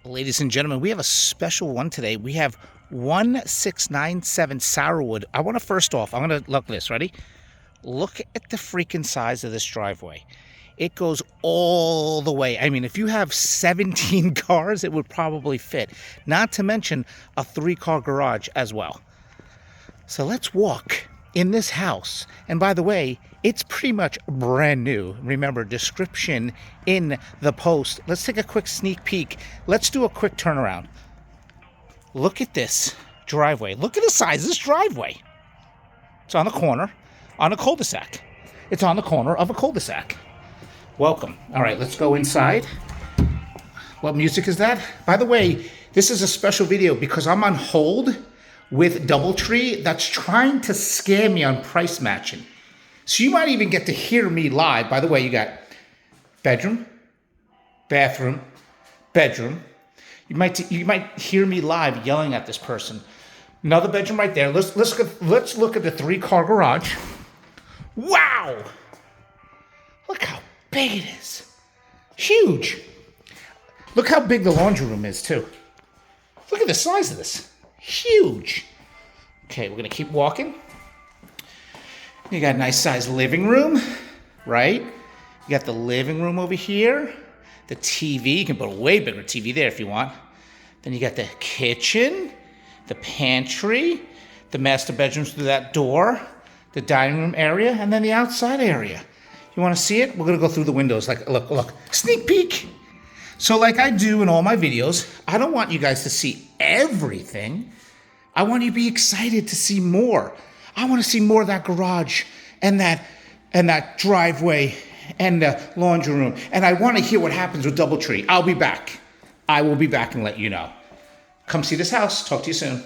Ladies and gentlemen, we have a special one today. We have 1697 Sourwood. I want to first off, I'm going to look at this. Ready? Look at the freaking size of this driveway. It goes all the way. I mean, if you have 17 cars, it would probably fit. Not to mention a 3-car garage as well. So let's walk in this house. And by the way, it's pretty much brand new. Remember, description in the post. Let's take a quick sneak peek. Let's do a quick turnaround. Look at this driveway. Look at the size of this driveway. It's on the corner, on a cul-de-sac. It's on the corner of a cul-de-sac. Welcome. All right, let's go inside. What music is that? By the way, this is a special video because I'm on hold with DoubleTree that's trying to scam me on price matching. So you might even get to hear me live. By the way, you got bedroom, bathroom, bedroom. You might hear me live yelling at this person. Another bedroom right there. Let's look at the 3-car garage. Wow! Look how big it is. Huge. Look how big the laundry room is too. Look at the size of this. Huge. Okay, we're gonna keep walking. You got a nice sized living room, right? You got the living room over here. The TV, you can put a way bigger TV there if you want. Then you got the kitchen, the pantry, the master bedrooms through that door, the dining room area, and then the outside area. You wanna see it? We're gonna go through the windows. Like, look, sneak peek. So like I do in all my videos, I don't want you guys to see everything. I want you to be excited to see more. I want to see more of that garage and that driveway and the laundry room. And I want to hear what happens with DoubleTree. I'll be back. I will be back and let you know. Come see this house. Talk to you soon.